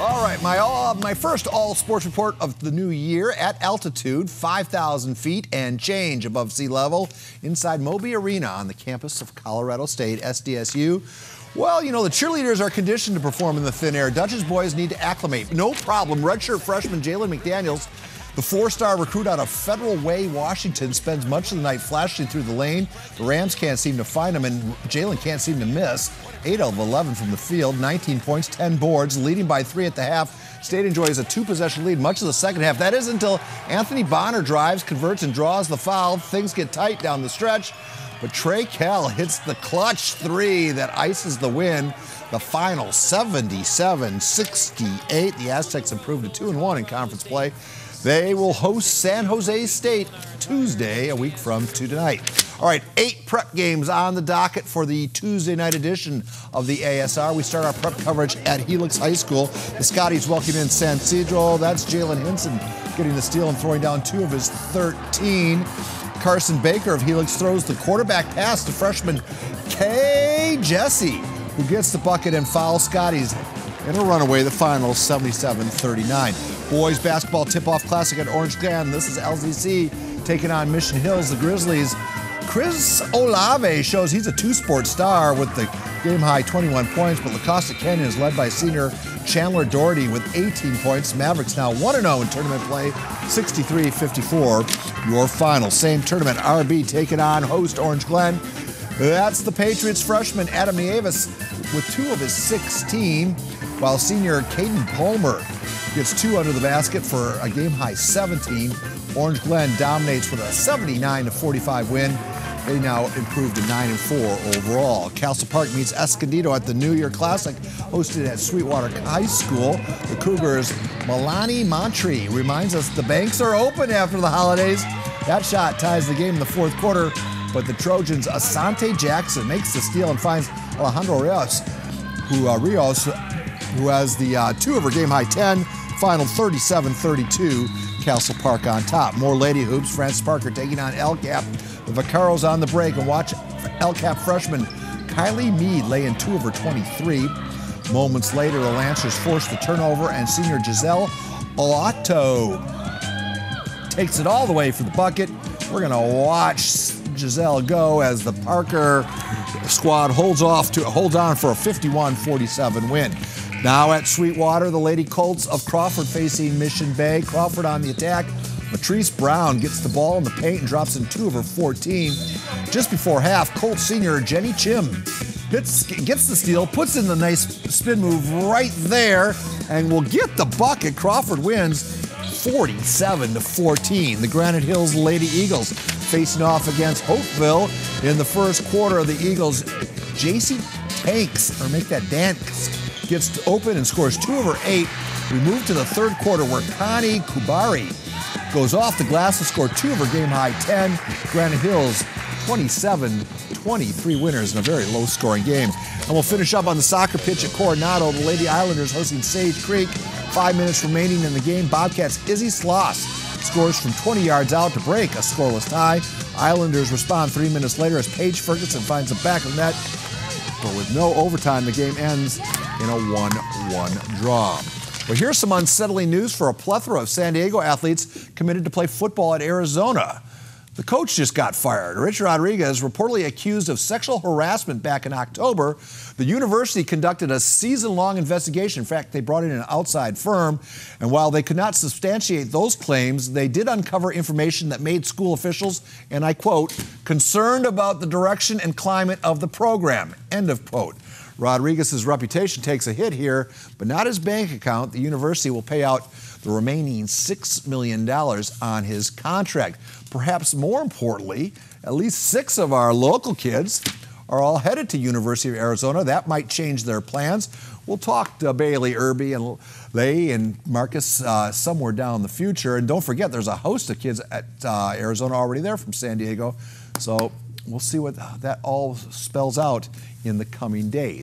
All right, my first all sports report of the new year at altitude, 5,000 feet and change above sea level, inside Moby Arena on the campus of Colorado State, SDSU. Well, you know, the cheerleaders are conditioned to perform in the thin air. Dutchess boys need to acclimate. No problem. Redshirt freshman Jalen McDaniels, the four-star recruit out of Federal Way, Washington, spends much of the night flashing through the lane. The Rams can't seem to find him, and Jalen can't seem to miss. 8 of 11 from the field, 19 points, 10 boards, leading by 3 at the half. State enjoys a 2-possession lead much of the second half. That is until Anthony Bonner drives, converts, and draws the foul. Things get tight down the stretch, but Trey Kell hits the clutch 3 that ices the win. The final 77-68. The Aztecs improved to 2-1 in conference play. They will host San Jose State Tuesday, a week from tonight. All right, 8 prep games on the docket for the Tuesday night edition of the ASR. We start our prep coverage at Helix High School. The Scotties welcome in San Ysidro. That's Jalen Hinson getting the steal and throwing down 2 of his 13. Carson Baker of Helix throws the quarterback pass to freshman Kay Jesse, who gets the bucket and fouls Scotties. It'll run away the final 77-39. Boys basketball tip-off classic at Orange Glen. This is LZC taking on Mission Hills. The Grizzlies. Chris Olave shows he's a two-sport star with the game-high 21 points, but La Costa Canyon is led by senior Chandler Doherty with 18 points. Mavericks now 1-0 in tournament play, 63-54 your final. Same tournament, RB taking on host Orange Glen. That's the Patriots freshman Adam Nieves with 2 of his 16, while senior Caden Palmer gets 2 under the basket for a game-high 17. Orange Glen dominates with a 79-45 win. They now improved to 9-4 overall. Castle Park meets Escondido at the New Year Classic, hosted at Sweetwater High School. The Cougars' Milani Montry reminds us the banks are open after the holidays. That shot ties the game in the fourth quarter, but the Trojans' Asante Jackson makes the steal and finds Alejandro Rios, who has the 2 over game-high 10. Final 37-32, Castle Park on top. More Lady Hoops, Francis Parker taking on LCAP. The Vaqueros on the break, and watch LCAP freshman Kylie Mead lay in 2 over 23. Moments later, the Lancers force the turnover, and senior Giselle Olato takes it all the way for the bucket. We're going to watch Giselle go as the Parker squad holds on for a 51-47 win. Now at Sweetwater, the Lady Colts of Crawford facing Mission Bay. Crawford on the attack. Matrice Brown gets the ball in the paint and drops in 2 over 14. Just before half, Colts senior Jenny Chim gets the steal, puts in the nice spin move right there, and will get the bucket. Crawford wins 47-14. The Granite Hills Lady Eagles facing off against Holtville in the first quarter of the Eagles. JC Tanks, or make that dance, gets open and scores 2 over 8. We move to the third quarter where Connie Kubari goes off the glass to score 2 over game-high 10. Granite Hills 27-23 winners in a very low-scoring game. And we'll finish up on the soccer pitch at Coronado. The Lady Islanders hosting Sage Creek. 5 minutes remaining in the game. Bobcats' Izzy Sloss scores from 20 yards out to break a scoreless tie. Islanders respond 3 minutes later as Paige Ferguson finds the back of the net. But with no overtime, the game ends in a 1-1 draw. Well, here's some unsettling news for a plethora of San Diego athletes committed to play football at Arizona. The coach just got fired. Rich Rodriguez, reportedly accused of sexual harassment back in October. The university conducted a season-long investigation. In fact, they brought in an outside firm. And while they could not substantiate those claims, they did uncover information that made school officials, and I quote, concerned about the direction and climate of the program, end of quote. Rodriguez's reputation takes a hit here, but not his bank account. The university will pay out the remaining $6 million on his contract. Perhaps more importantly, at least 6 of our local kids are all headed to University of Arizona. That might change their plans. We'll talk to Bailey Irby and Lay and Marcus somewhere down the future. And don't forget, there's a host of kids at Arizona already there from San Diego. So we'll see what that all spells out in the coming days.